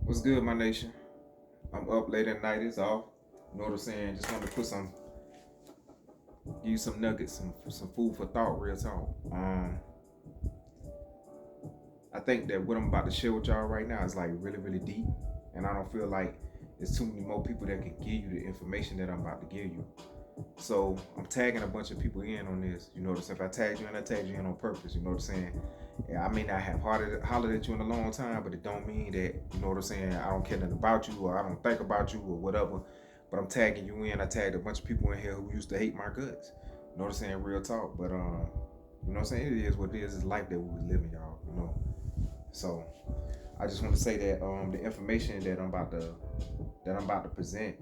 What's good, my nation? I'm up late at night. It's off. You know what I'm saying? Just want to give you some nuggets, some food for thought, real talk. I think that what I'm about to share with y'all right now is like really, really deep, and I don't feel like there's too many more people that can give you the information that I'm about to give you. So I'm tagging a bunch of people in on this. You know what I'm saying? If I tagged you in, I tagged you in on purpose. You know what I'm saying? Yeah, I may not have hollered at you in a long time, but it don't mean that, you know what I'm saying, I don't care nothing about you or I don't think about you or whatever. But I'm tagging you in. I tagged a bunch of people in here who used to hate my guts. You know what I'm saying? Real talk. But you know what I'm saying? It is what it is. It's life that we was living, y'all. You know. So I just want to say that the information that I'm about to present,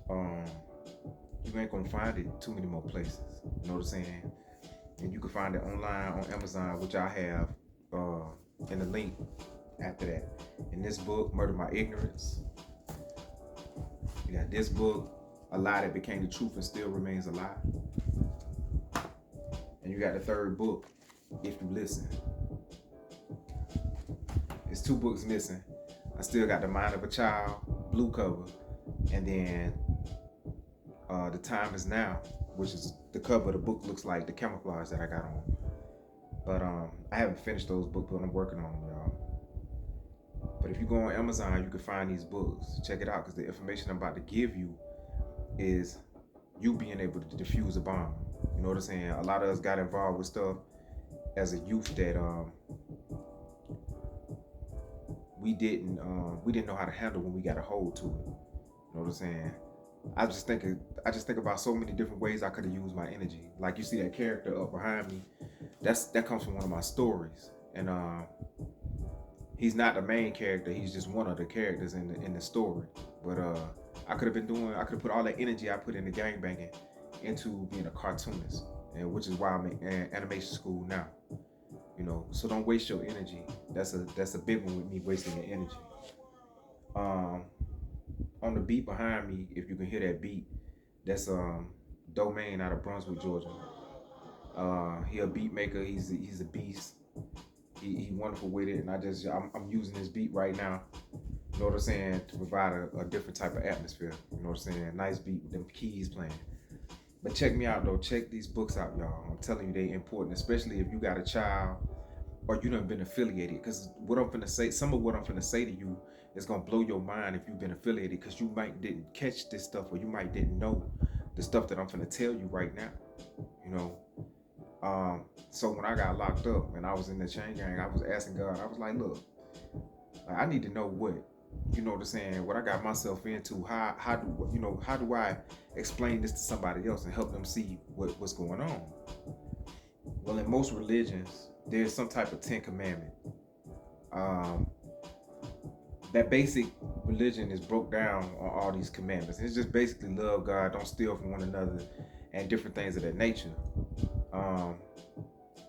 um you ain't gonna find it too many more places. You know what I'm saying? And you can find it online on Amazon, which I have in the link after that. In this book, Murder My Ignorance, you got this book, A Lie That Became the Truth and Still Remains a Lie. And you got the third book, If You Listen. There's two books missing. I still got The Mind of a Child, blue cover, and then The Time Is Now, which is the cover of the book looks like the camouflage that I got on. But I haven't finished those books, but I'm working on them, y'all. But if you go on Amazon, you can find these books. Check it out, because the information I'm about to give you is you being able to defuse a bomb. You know what I'm saying? A lot of us got involved with stuff as a youth that we didn't know how to handle when we got a hold to it. You know what I'm saying? I just think about so many different ways I could have used my energy. Like you see that character up behind me, that comes from one of my stories, and he's not the main character. He's just one of the characters in the story. But I could have put all that energy I put into gangbanging into being a cartoonist, and which is why I'm in animation school now. You know, so don't waste your energy. That's a big one with me, wasting your energy. On the beat behind me, if you can hear that beat, that's Domain out of Brunswick, Georgia. He a beat maker. He's a beast. He wonderful with it, and I'm using this beat right now. You know what I'm saying, to provide a different type of atmosphere. You know what I'm saying? Nice beat with them keys playing. But check me out though. Check these books out, y'all. I'm telling you, they important, especially if you got a child or you done been affiliated. Because some of what I'm finna say to you is gonna blow your mind if you've been affiliated, because you might didn't catch this stuff, or you might didn't know the stuff that I'm finna tell you right now. You know. So when I got locked up and I was in the chain gang, I was asking God. I was like, look, I need to know what, you know what I'm saying, what I got myself into. How do I explain this to somebody else and help them see what's going on? Well, in most religions, there's some type of 10 commandment. That basic religion is broke down on all these commandments. It's just basically love God, don't steal from one another, and different things of that nature.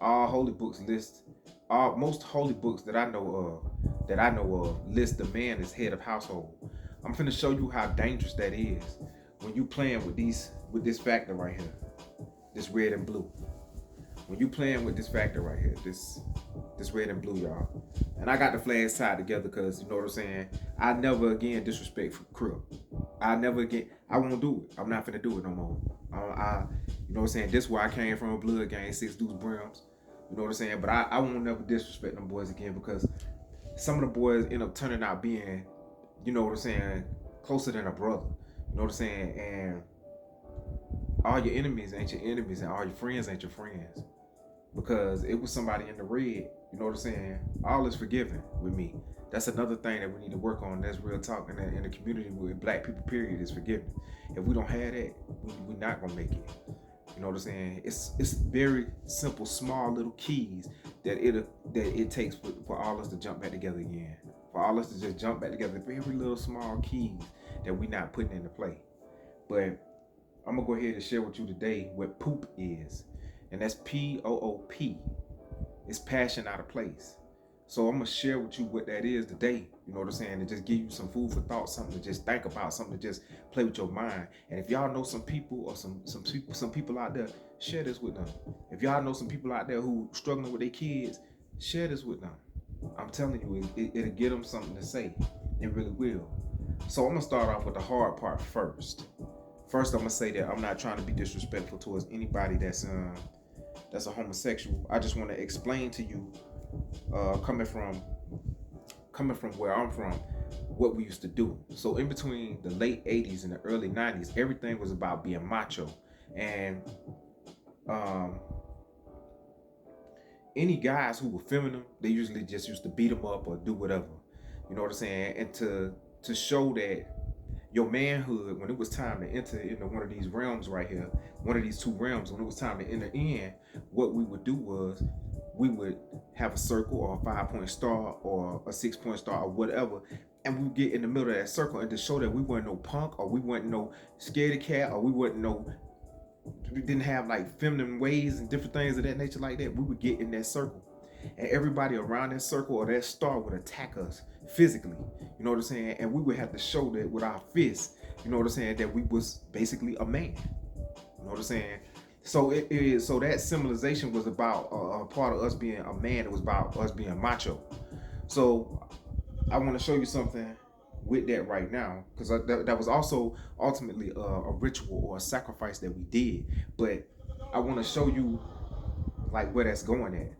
All holy books list, most holy books that I know of list the man as head of household. I'm finna show you how dangerous that is when you playing with this factor right here, this red and blue. When you playing with this factor right here, this red and blue, y'all. And I got the flags tied together because, you know what I'm saying, I never again disrespect Crip. I won't do it. I'm not finna do it no more. You know what I'm saying, this is where I came from, a blood gang, 6 Deuce Brims. You know what I'm saying? But I won't never disrespect them boys again, because some of the boys end up turning out being, you know what I'm saying, closer than a brother. You know what I'm saying? And all your enemies ain't your enemies, and all your friends ain't your friends. Because it was somebody in the red, you know what I'm saying? All is forgiven with me. That's another thing that we need to work on. That's real talk in the community with black people, period, is forgiveness. If we don't have that, we're not gonna make it. You know what I'm saying? It's very simple, small little keys that it takes for all us to jump back together again. For all us to just jump back together. Very little small keys that we're not putting into play. But I'm gonna go ahead and share with you today what poop is. And that's P-O-O-P. It's passion out of place. So I'm gonna share with you what that is today. You know what I'm saying? And just give you some food for thought, something to just think about, something to just play with your mind. And if y'all know some people or some people out there, share this with them. If y'all know some people out there who struggling with their kids, share this with them. I'm telling you, it'll get them something to say. It really will. So I'm gonna start off with the hard part first. First, I'm gonna say that I'm not trying to be disrespectful towards anybody that's a homosexual. I just want to explain to you, coming from where I'm from, what we used to do. So in between the late 80s and the early 90s, everything was about being macho. And um, any guys who were feminine, they usually just used to beat them up or do whatever. You know what I'm saying? And to show that your manhood, when it was time to enter into one of these realms right here, one of these two realms, when it was time to enter in, what we would do was we would have a circle or a 5-point star or a 6-point star or whatever, and we would get in the middle of that circle and to show that we weren't no punk, or we weren't no scaredy cat, or we didn't have like feminine ways and different things of that nature like that. We would get in that circle, and everybody around that circle or that star would attack us physically. You know what I'm saying? And we would have to show that with our fists. You know what I'm saying? That we was basically a man. You know what I'm saying? So so that symbolization was about a part of us being a man. It was about us being macho. So I want to show you something with that right now, because that was also ultimately a ritual or a sacrifice that we did. But I want to show you like where that's going at.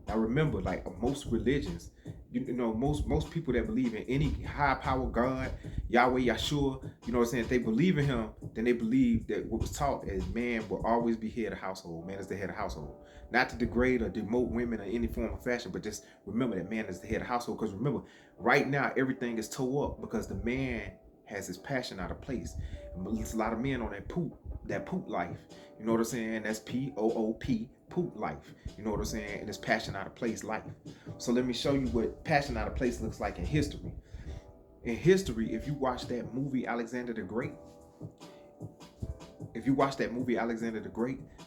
Now remember, like most religions, you know, most people that believe in any high power God, Yahweh, Yahshua, you know what I'm saying, if they believe in him, then they believe that what was taught is man will always be head of household. Man is the head of household. Not to degrade or demote women in any form or fashion, but just remember that man is the head of household. Because remember, right now everything is tore up because the man has his passion out of place. And there's a lot of men on that poop life. You know what I'm saying? That's POOP, poop life. You know what I'm saying? And it's passion out of place life. So let me show you what passion out of place looks like in history. In history, if you watch that movie Alexander the Great,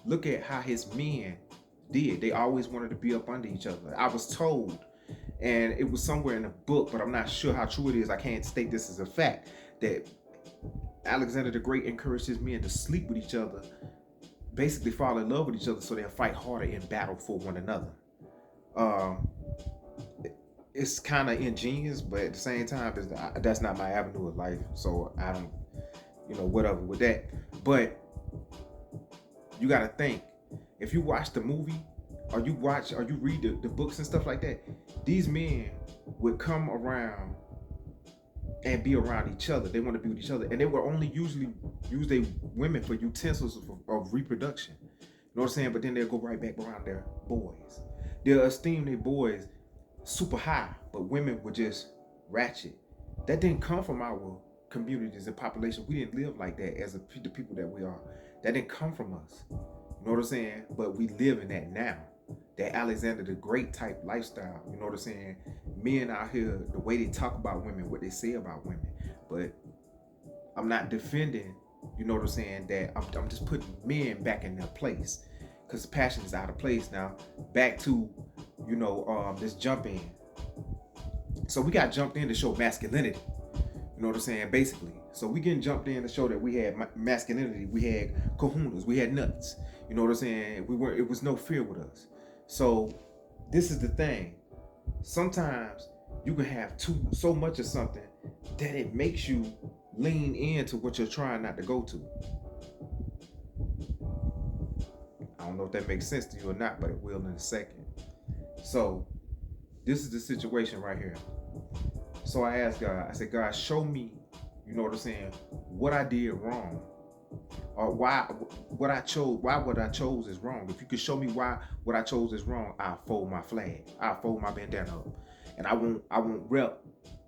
look at how his men did. They always wanted to be up under each other. I was told, and it was somewhere in the book, but I'm not sure how true it is. I can't state this as a fact, that Alexander the Great encouraged his men to sleep with each other, basically fall in love with each other so they'll fight harder in battle for one another. It's kind of ingenious, but at the same time, that's not my avenue of life. So I don't, whatever with that. But you got to think, if you watch the movie or you read the books and stuff like that, these men would come around and be around each other. They want to be with each other, and they would only usually use their women for utensils of reproduction. You know what I'm saying? But then they'll go right back around their boys. They'll esteem their boys super high, but women were just ratchet. That didn't come from our communities and population. We didn't live like that as the people that we are. That didn't come from us. You know what I'm saying? But we live in that now. That Alexander the Great type lifestyle. You know what I'm saying? Men out here, the way they talk about women, what they say about women. But I'm not defending, you know what I'm saying, that I'm just putting men back in their place. Because passion is out of place now. Back to, this jump in. So we got jumped in to show masculinity. You know what I'm saying? Basically. So we getting jumped in to show that we had masculinity. We had kahunas. We had nuts. You know what I'm saying? It was no fear with us. So this is the thing. Sometimes you can have so much of something that it makes you lean into what you're trying not to go to. I don't know if that makes sense to you or not, but it will in a second. So this is the situation right here. So I asked God, I said, God, show me, you know what I'm saying, what I did wrong. Or why what I chose is wrong. If you could show me why what I chose is wrong, I'll fold my flag. I'll fold my bandana up. And I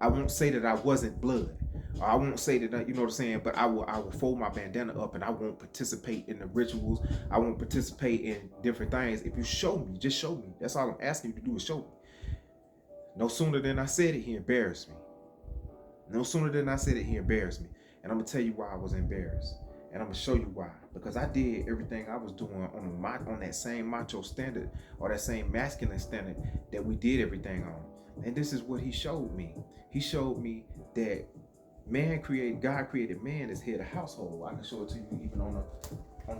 won't say that I wasn't blood. Or I won't say that, you know what I'm saying, but I will fold my bandana up, and I won't participate in the rituals. I won't participate in different things. If you show me, just show me. That's all I'm asking you to do is show me. No sooner than I said it, he embarrassed me. No sooner than I said it, he embarrassed me. And I'm going to tell you why I was embarrassed. And I'm going to show you why. Because I did everything I was doing on that same macho standard, or that same masculine standard that we did everything on. And this is what he showed me. He showed me that God created man as head of household. I can show it to you even on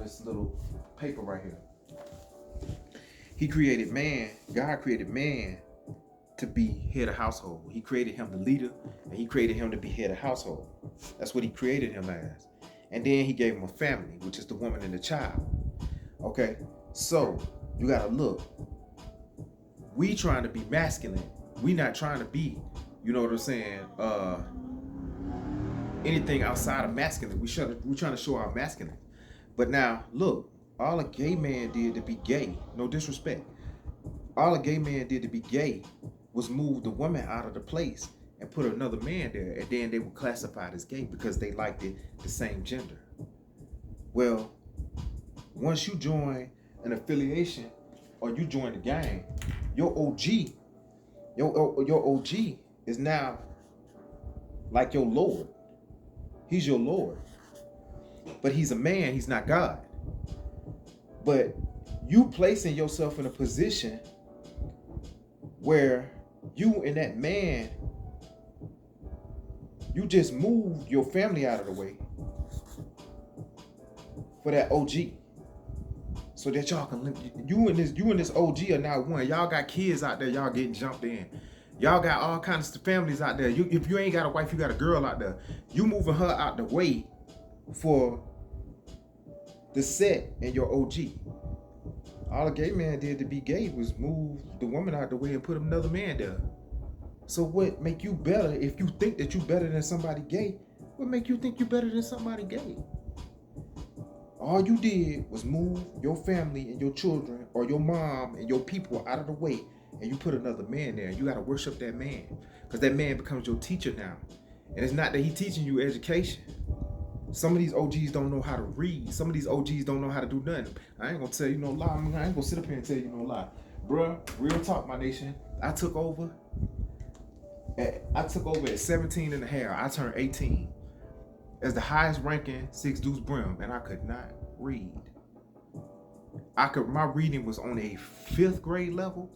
this little paper right here. God created man to be head of household. He created him the leader, and he created him to be head of household. That's what he created him as. And then he gave him a family, which is the woman and the child. Okay, so you gotta look. We trying to be masculine. We not trying to be, you know what I'm saying, anything outside of masculine. We trying to show our masculine. But now, look, all a gay man did to be gay, no disrespect, all a gay man did to be gay was move the woman out of the place and put another man there, and then they were classified as gay because they liked it the same gender. Well, once you join an affiliation or you join the gang, your OG, your OG is now like your Lord. He's your Lord. But he's a man, he's not God. But you placing yourself in a position where you and that man, you just moved your family out of the way for that OG. So that y'all can, you and this OG are now one. Y'all got kids out there, y'all getting jumped in. Y'all got all kinds of families out there. If you ain't got a wife, you got a girl out there. You moving her out the way for the set and your OG. All a gay man did to be gay was move the woman out the way and put another man there. So what make you better if you think that you better than somebody gay? What make you think you better than somebody gay? All you did was move your family and your children or your mom and your people out of the way, and you put another man there. You got to worship that man because that man becomes your teacher now. And it's not that he's teaching you education. Some of these OGs don't know how to read. Some of these OGs don't know how to do nothing. I ain't gonna tell you no lie. I ain't gonna sit up here and tell you no lie. Bruh, real talk, my nation. I took over at 17 and a half. I turned 18 as the highest ranking 6 deuce brim, and I could not read. My reading was on a 5th grade level,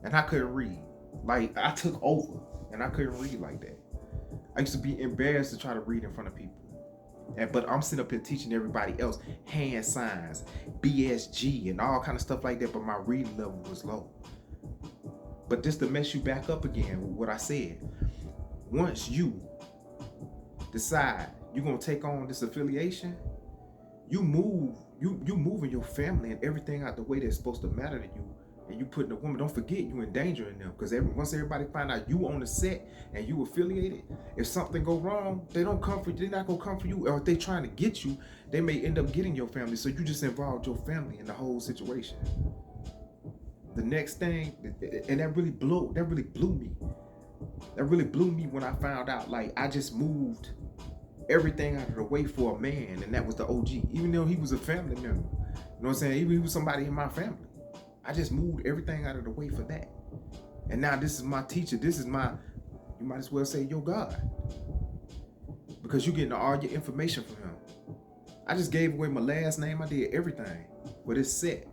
and I couldn't read. Like, I took over, and I couldn't read like that. I used to be embarrassed to try to read in front of people. But I'm sitting up here teaching everybody else hand signs, BSG, and all kind of stuff like that, but my reading level was low. But just to mess you back up again with what I said, once you decide you're gonna take on this affiliation, you moving your family and everything out the way that's supposed to matter to you, and you putting the woman. Don't forget, you endangering them, because once everybody find out you on the set and you affiliated, if something go wrong, they don't come for you. They're not gonna come for you, or if they trying to get you, they may end up getting your family. So you just involved your family in the whole situation. The next thing, and that really blew me. That really blew me when I found out, like, I just moved everything out of the way for a man, and that was the OG. Even though he was a family member, you know what I'm saying? Even he was somebody in my family. I just moved everything out of the way for that. And now this is my teacher. This is my, you might as well say, your God. Because you're getting all your information from him. I just gave away my last name. I did everything. But it's set.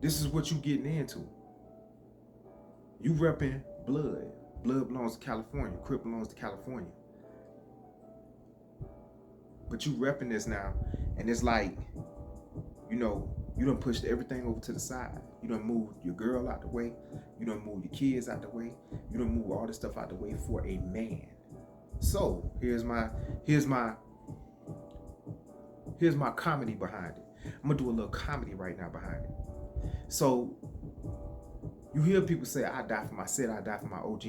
This is what you getting into. You repping blood. Blood belongs to California. Crip belongs to California. But you repping this now. And it's like, you know, you done pushed everything over to the side. You done moved your girl out the way. You done moved your kids out the way. You done moved all this stuff out the way for a man. So here's my comedy behind it. I'm gonna do a little comedy right now behind it. So you hear people say, I die for my set, I die for my OG.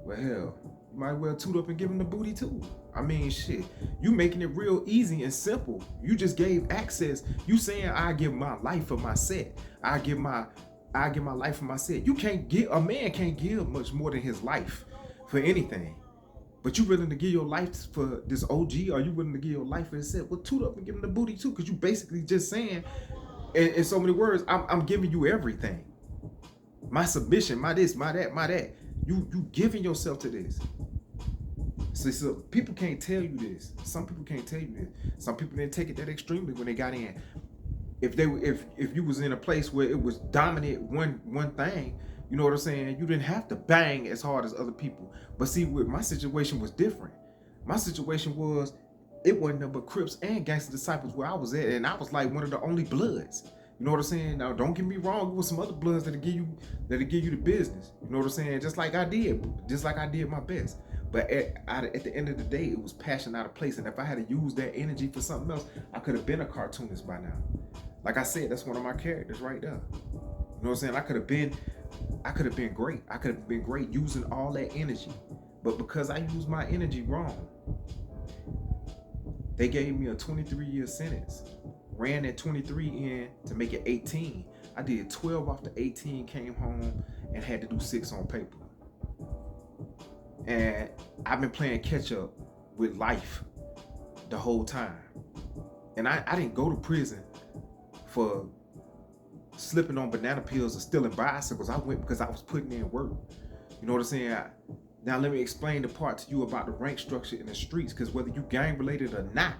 Well, hell, you might well toot up and give him the booty too. I mean, shit, you making it real easy and simple. You just gave access. You saying I give my life for my set. I give my life for my set. A man can't give much more than his life for anything. But you willing to give your life for this OG, or you willing to give your life for his set? Well, toot up and give him the booty too, because you basically just saying, in so many words, I'm giving you everything. My submission, my this, my that, my that. You giving yourself to this. So people can't tell you this. Some people can't tell you this. Some people didn't take it that extremely when they got in. If you was in a place where it was dominant one thing, you know what I'm saying? You didn't have to bang as hard as other people. But see, my situation was different. My situation was, it wasn't nothing but Crips and Gangster Disciples where I was at, and I was like one of the only Bloods. You know what I'm saying? Now, don't get me wrong. It was some other bloods that'll give you the business. You know what I'm saying? Just like I did my best. But at the end of the day, it was passion out of place. And if I had to use that energy for something else, I could have been a cartoonist by now. Like I said, that's one of my characters right there. You know what I'm saying? I could have been great. I could have been great using all that energy. But because I used my energy wrong, they gave me a 23-year sentence. Ran that 23 in to make it 18. I did 12 off the 18, came home and had to do 6 on paper. And I've been playing catch up with life the whole time. And I didn't go to prison for slipping on banana peels or stealing bicycles. I went because I was putting in work. You know what I'm saying? Now let me explain the part to you about the rank structure in the streets, because whether you gang related or not,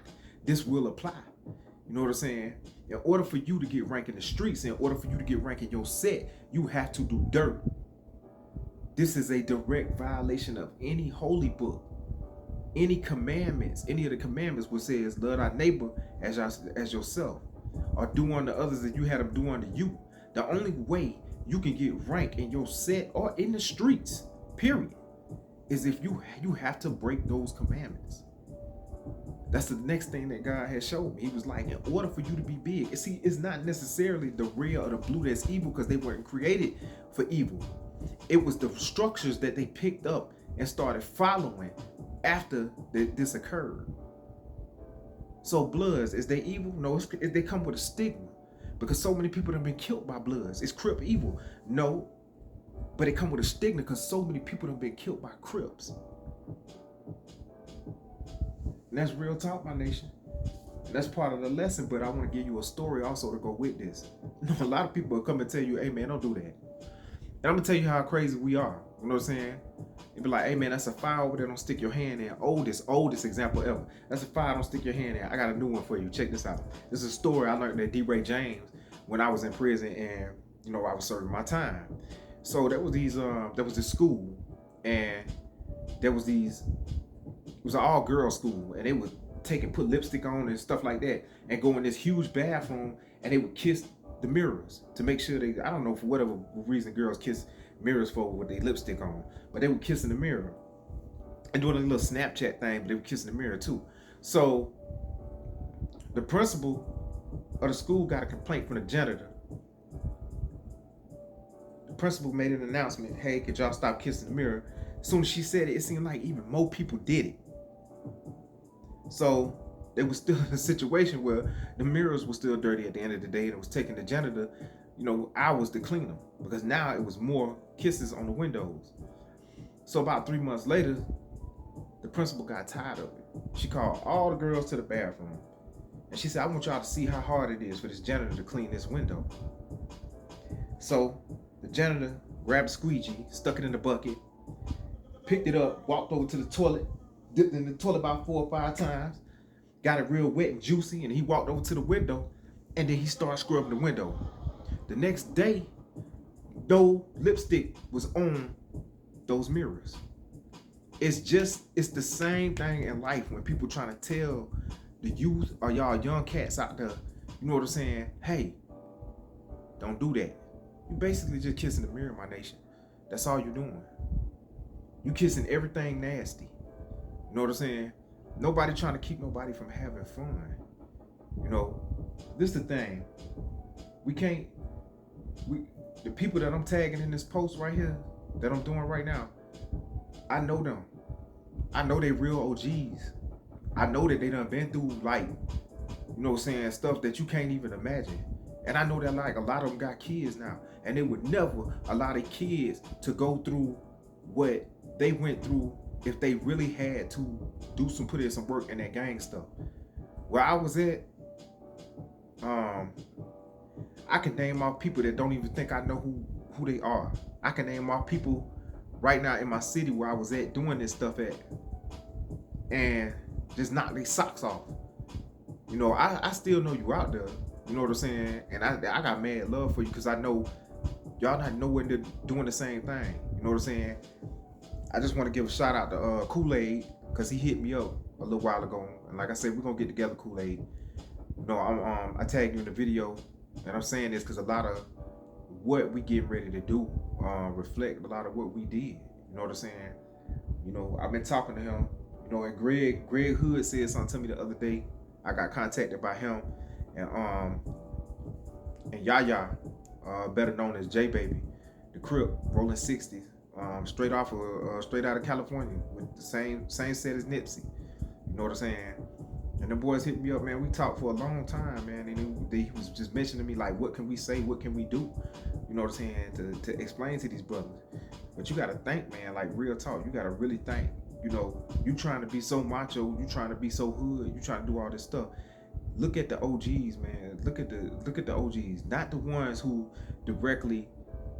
this will apply. You know what I'm saying? In order for you to get rank in the streets, in order for you to get rank in your set, you have to do dirt. This is a direct violation of any holy book, any commandments. Any of the commandments which says love thy neighbor as yourself, or do unto others as you had them do unto you. The only way you can get rank in your set or in the streets, period, is if you have to break those commandments. That's the next thing that God has showed me. He was like, in order for you to be big, see, it's not necessarily the red or the blue that's evil, because they weren't created for evil. It was the structures that they picked up and started following after this occurred. So bloods, is they evil? No, they come with a stigma, because so many people have been killed by bloods. Is Crip evil? No, but it come with a stigma because so many people have been killed by Crips. And that's real talk, my nation. And that's part of the lesson, but I want to give you a story also to go with this. A lot of people will come and tell you, hey man, don't do that. And I'm going to tell you how crazy we are. You know what I'm saying? You'd be like, hey man, that's a fire over there, don't stick your hand in. Oldest example ever. That's a fire, don't stick your hand in. I got a new one for you. Check this out. This is a story I learned at D. James when I was in prison and, you know, I was serving my time. So there was this school, and there was these, it was an all-girls school, and they would put lipstick on and stuff like that, and go in this huge bathroom, and they would kiss the mirrors to make sure they, I don't know, for whatever reason girls kiss mirrors for with their lipstick on, but they would kiss in the mirror and doing a little Snapchat thing, but they would kiss in the mirror too. So the principal of the school got a complaint from the janitor. The principal made an announcement, hey, could y'all stop kissing the mirror? As soon as she said it, it seemed like even more people did it. So there was still a situation where the mirrors were still dirty at the end of the day, and it was taking the janitor, you know, hours to clean them, because now it was more kisses on the windows. So about 3 months later, the principal got tired of it. She called all the girls to the bathroom, and she said, I want y'all to see how hard it is for this janitor to clean this window. So the janitor grabbed a squeegee, stuck it in the bucket, picked it up, walked over to the toilet, dipped in the toilet about 4 or 5 times, got it real wet and juicy, and he walked over to the window, and then he started scrubbing the window. The next day, no lipstick was on those mirrors. It's the same thing in life when people trying to tell the youth or y'all young cats out there, you know what I'm saying, hey, don't do that. You basically just kissing the mirror, my nation. That's all you're doing. You kissing everything nasty. You know what I'm saying? Nobody trying to keep nobody from having fun. You know, this is the thing. The people that I'm tagging in this post right here, that I'm doing right now, I know them. I know they real OGs. I know that they done been through, like, you know what I'm saying, stuff that you can't even imagine. And I know that, like, a lot of them got kids now, and they would never allow their kids to go through what they went through if they really had to put in some work in that gang stuff. Where I was at, I can name off people that don't even think I know who they are. I can name off people right now in my city where I was at doing this stuff at, and just knock their socks off. You know, I still know you out there. You know what I'm saying? And I got mad love for you, because I know y'all not nowhere near doing the same thing. You know what I'm saying? I just want to give a shout out to Kool-Aid, because he hit me up a little while ago. And like I said, we're going to get together, Kool-Aid. You know, I tagged you in the video And I'm saying this because a lot of what we getting ready to do reflect a lot of what we did. You know what I'm saying? You know, I've been talking to him. You know, and Greg Hood said something to me the other day. I got contacted by him and Yaya, better known as J Baby, the Crip, rolling 60s, straight out of California with the same set as Nipsey. You know what I'm saying? And the boys hit me up, man. We talked for a long time, man. And he was just mentioning to me, like, what can we say? What can we do? You know what I'm saying? To explain to these brothers. But you got to think, man, like real talk. You got to really think. You know, you trying to be so macho. You trying to be so hood. You trying to do all this stuff. Look at the OGs, man. Look at the OGs. Not the ones who directly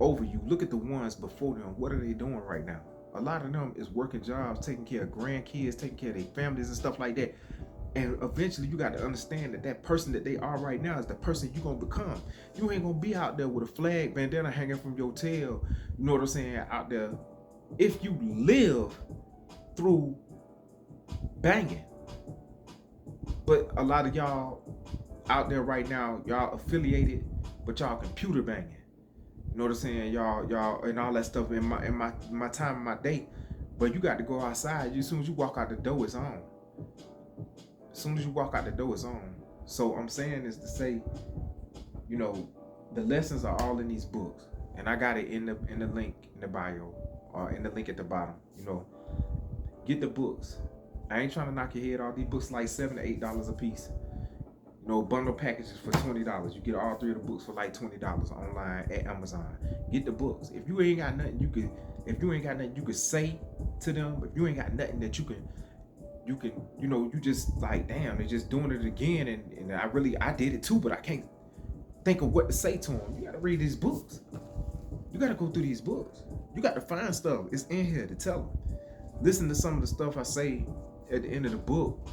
over you. Look at the ones before them. What are they doing right now? A lot of them is working jobs, taking care of grandkids, taking care of their families and stuff like that. And eventually you got to understand that person that they are right now is the person you're going to become. You ain't going to be out there with a flag bandana hanging from your tail, you know what I'm saying, out there. If you live through banging. But a lot of y'all out there right now, y'all affiliated, but y'all computer banging. You know what I'm saying? Y'all and all that stuff in my time of my day. But you got to go outside. As soon as you walk out the door, it's on. As soon as you walk out the door, it's on. So I'm saying is to say, you know, the lessons are all in these books, and I got it in the link in the bio or in the link at the bottom. You know, get the books. I ain't trying to knock your head off. These books like $7 to $8 a piece. You know, bundle packages for $20. You get all 3 of the books for like $20 online at Amazon. Get the books. If you ain't got nothing you could say to them, if you ain't got nothing that you can, you know, you just like, damn, they're just doing it again, and I did it too, but I can't think of what to say to them. You gotta read these books. You gotta go through these books. You got to find stuff. It's in here to tell them. Listen to some of the stuff I say at the end of the book,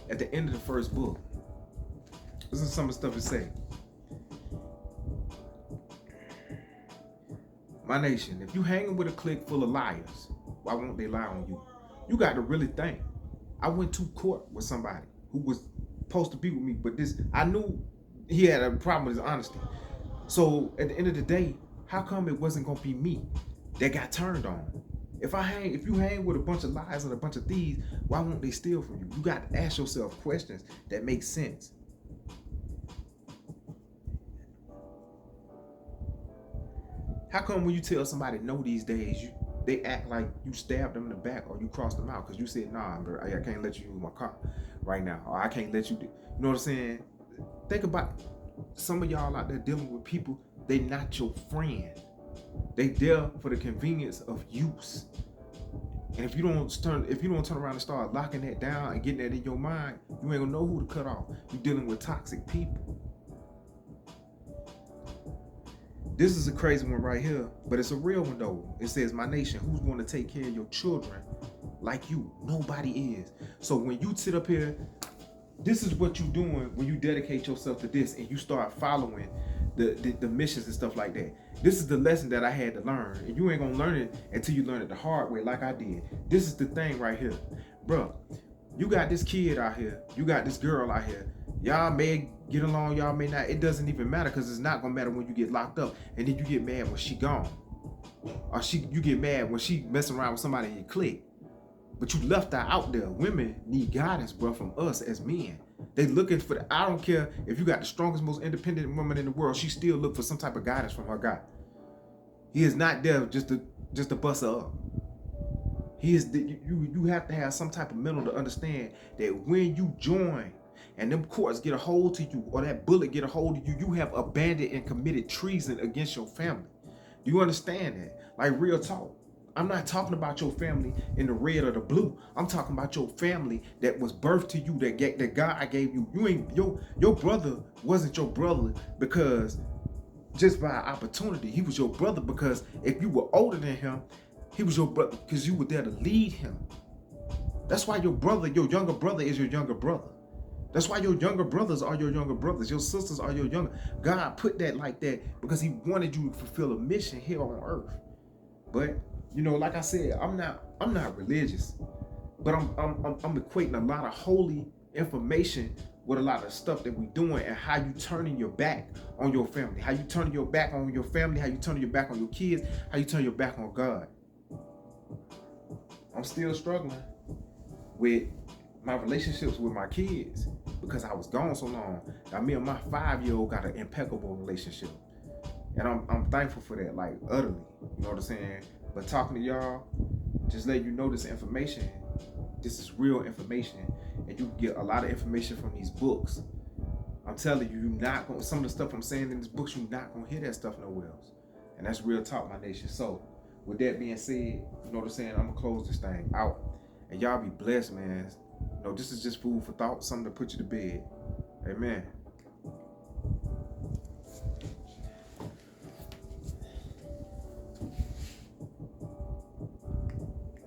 at the end of the first book. Listen to some of the stuff it say. My nation, if you hanging with a clique full of liars, why won't they lie on you? You got to really think. I went to court with somebody who was supposed to be with me, but I knew he had a problem with his honesty. So at the end of the day, how come it wasn't gonna be me that got turned on? If you hang with a bunch of lies and a bunch of thieves, why won't they steal from you? You got to ask yourself questions that make sense. How come when you tell somebody no these days, they act like you stabbed them in the back or you crossed them out because you said, nah, bro, I can't let you use my car right now, or I can't let you do, you know what I'm saying? Think about some of y'all out there dealing with people, they not your friend. They there for the convenience of use. And if you don't turn around and start locking that down and getting that in your mind, you ain't gonna know who to cut off. You're dealing with toxic people. This is a crazy one right here, but it's a real one though. It says, my nation, who's going to take care of your children like you? Nobody is. So when you sit up here, this is what you're doing when you dedicate yourself to this and you start following the missions and stuff like that. This is the lesson that I had to learn, and you ain't gonna learn it until you learn it the hard way like I did. This is the thing right here. Bro, you got this kid out here, you got this girl out here. Y'all may get along, y'all may not. It doesn't even matter, because it's not gonna matter when you get locked up and then you get mad when she gone. Or you get mad when she messing around with somebody in your clique. But you left her out there. Women need guidance, bro, from us as men. They looking for I don't care if you got the strongest, most independent woman in the world, she still look for some type of guidance from her guy. He is not there just to bust her up. He is you have to have some type of mental to understand that when you join and them courts get a hold to you, or that bullet get a hold of you, you have abandoned and committed treason against your family. Do you understand that? Like, real talk. I'm not talking about your family in the red or the blue. I'm talking about your family that was birthed to you, that God gave you. You ain't your brother wasn't your brother because just by opportunity. He was your brother because if you were older than him, he was your brother because you were there to lead him. That's why your younger brother is your younger brother. That's why your younger brothers are your younger brothers. Your sisters are your younger. God put that like that because he wanted you to fulfill a mission here on earth. But you know, like I said, I'm not religious, but I'm equating a lot of holy information with a lot of stuff that we doing, and how you turning your back on your family, how you turning your back on your family, how you turning your back on your kids, how you turn your back on God. I'm still struggling with my relationships with my kids because I was gone so long. Now me and my 5-year-old got an impeccable relationship, and I'm thankful for that, like utterly. You know what I'm saying? But talking to y'all, just let you know this information. This is real information, and you get a lot of information from these books. I'm telling you, you're not gonna, some of the stuff I'm saying in these books, you're not gonna hear that stuff nowhere else. And that's real talk, my nation. So with that being said, you know what I'm saying, I'm gonna close this thing out. And y'all be blessed, man. You know, this is just food for thought, something to put you to bed. Amen.